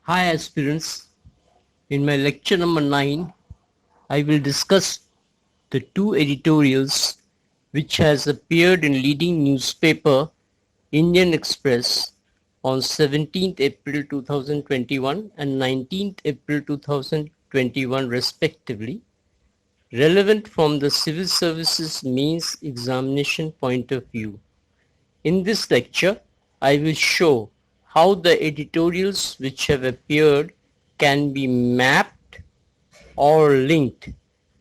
Hi aspirants, in my lecture number 9, I will discuss the two editorials which has appeared in leading newspaper Indian Express on 17th April 2021 and 19th April 2021 respectively, relevant from the civil services mains examination point of view. In this lecture, I will show how the editorials which have appeared can be mapped or linked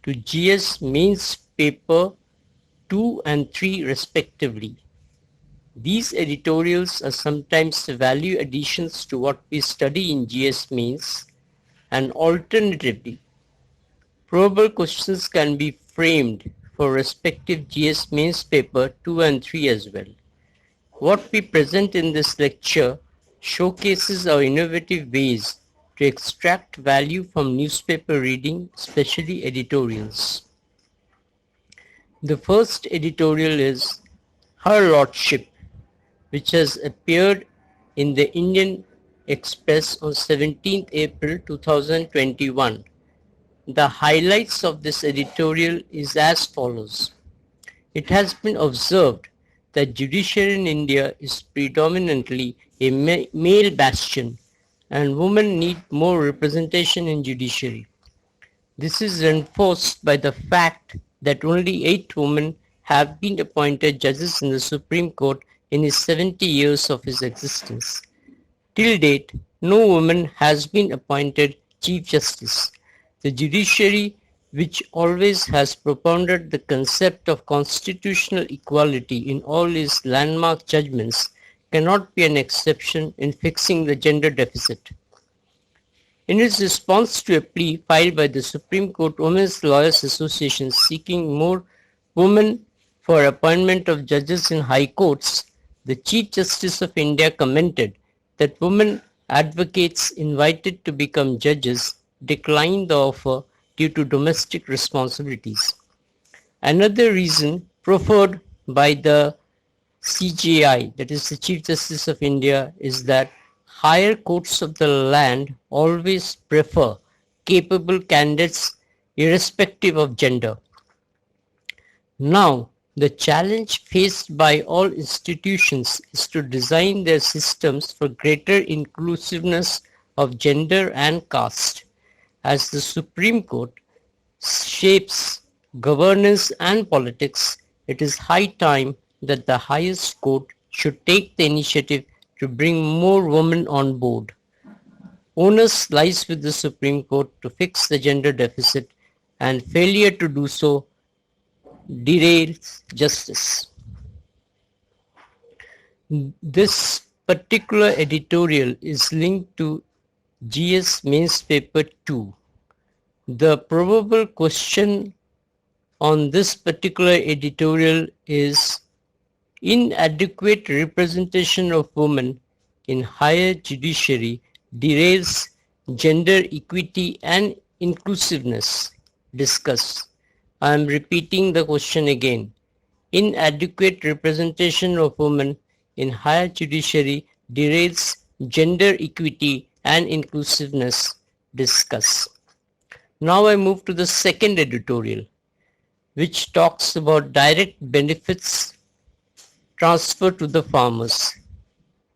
to GS mains paper 2 and 3 respectively. These editorials are sometimes value additions to what we study in GS mains, and alternatively, probable questions can be framed for respective GS mains paper 2 and 3 as well. What we present in this lecture showcases our innovative ways to extract value from newspaper reading, especially editorials. The first editorial is Her Lordship, which has appeared in the Indian Express on 17th April 2021. The highlights of this editorial is as follows. It has been observed that judiciary in India is predominantly a male bastion and women need more representation in judiciary. This is reinforced by the fact that only 8 women have been appointed judges in the Supreme Court in its 70 years of its existence. Till date, no woman has been appointed Chief Justice. The judiciary, which always has propounded the concept of constitutional equality in all its landmark judgments, cannot be an exception in fixing the gender deficit. In its response to a plea filed by the Supreme Court Women's Lawyers Association seeking more women for appointment of judges in high courts, the Chief Justice of India commented that women advocates invited to become judges declined the offer due to domestic responsibilities. Another reason proffered by the CJI, that is the Chief Justice of India, is that higher courts of the land always prefer capable candidates irrespective of gender. Now, the challenge faced by all institutions is to design their systems for greater inclusiveness of gender and caste. As the Supreme Court shapes governance and politics, it is high time that the highest court should take the initiative to bring more women on board. Onus lies with the Supreme Court to fix the gender deficit, and failure to do so derails justice. This particular editorial is linked to GS Mains Paper 2. The probable question on this particular editorial is inadequate representation of women in higher judiciary derails gender equity and inclusiveness. Discuss. I am repeating the question again. Inadequate representation of women in higher judiciary derails gender equity and inclusiveness. Discuss. Now I move to the second editorial, which talks about direct benefits transfer to the farmers.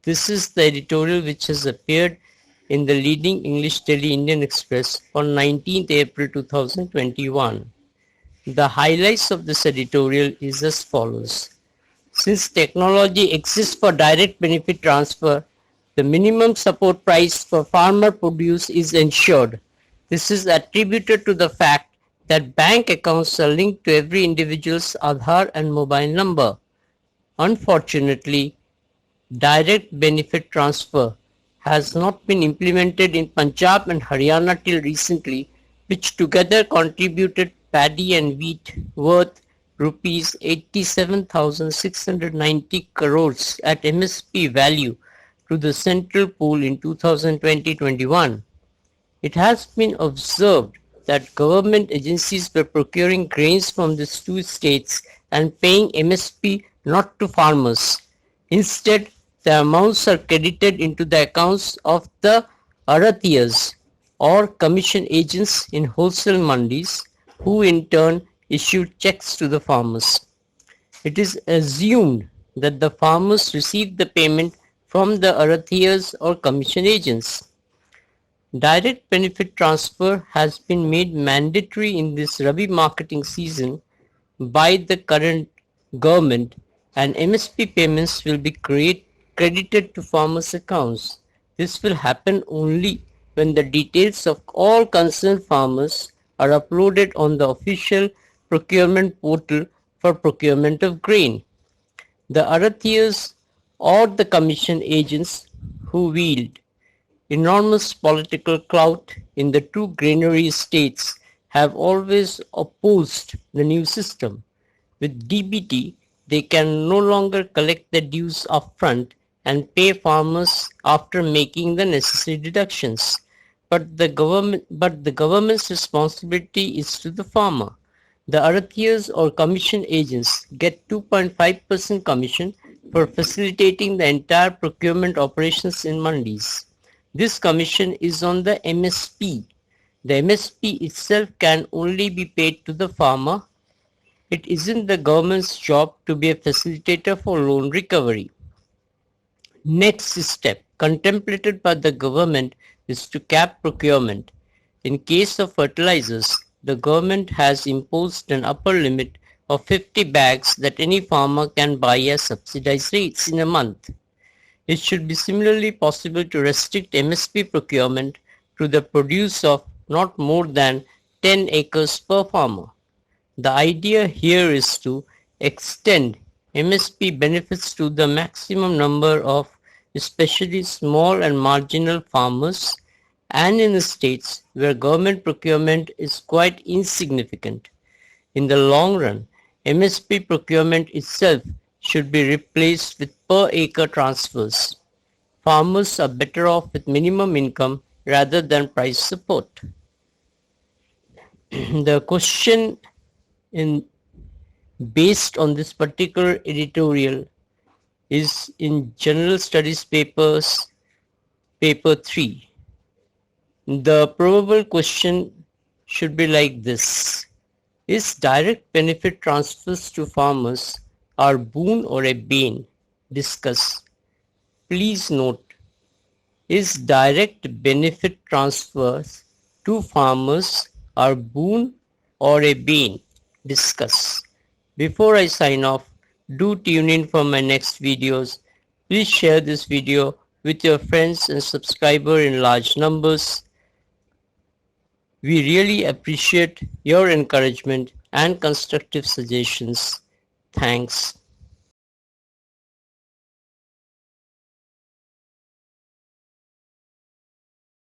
This is the editorial which has appeared in the leading English daily Indian Express on 19th April 2021. The highlights of this editorial is as follows. Since technology exists for direct benefit transfer, the minimum support price for farmer produce is ensured. This is attributed to the fact that bank accounts are linked to every individual's Aadhaar and mobile number. Unfortunately, direct benefit transfer has not been implemented in Punjab and Haryana till recently, which together contributed paddy and wheat worth rupees 87,690 crores at MSP value to the central pool in 2020-21. It has been observed that government agencies were procuring grains from these two states and paying MSP not to farmers. Instead, the amounts are credited into the accounts of the arathiyas or commission agents in wholesale mandis who in turn issue checks to the farmers. It is assumed that the farmers receive the payment from the arathiyas or commission agents. Direct benefit transfer has been made mandatory in this Rabi marketing season by the current government, and MSP payments will be credited to farmers' accounts. This will happen only when the details of all concerned farmers are uploaded on the official procurement portal for procurement of grain. The arathiyas or the commission agents who wield enormous political clout in the two granary states have always opposed the new system. With DBT, they can no longer collect the dues upfront and pay farmers after making the necessary deductions. But the government's responsibility is to the farmer. The arathiyas or commission agents get 2.5% commission for facilitating the entire procurement operations in mandis. This commission is on the MSP. The MSP itself can only be paid to the farmer. It isn't the government's job to be a facilitator for loan recovery. Next step contemplated by the government is to cap procurement. In case of fertilizers, the government has imposed an upper limit of 50 bags that any farmer can buy at subsidized rates in a month. It should be similarly possible to restrict MSP procurement to the produce of not more than 10 acres per farmer. The idea here is to extend MSP benefits to the maximum number of especially small and marginal farmers and in the states where government procurement is quite insignificant. In the long run, MSP procurement itself should be replaced with per acre transfers. Farmers are better off with minimum income rather than price support. The question based on this particular editorial is in General Studies paper 3. The probable question should be like this: is direct benefit transfers to farmers are boon or a bane? Discuss. Please note, is direct benefit transfers to farmers are boon or a bane? Discuss. Before I sign off, do tune in for my next videos. Please share this video with your friends and subscribers in large numbers. We really appreciate your encouragement and constructive suggestions. Thanks.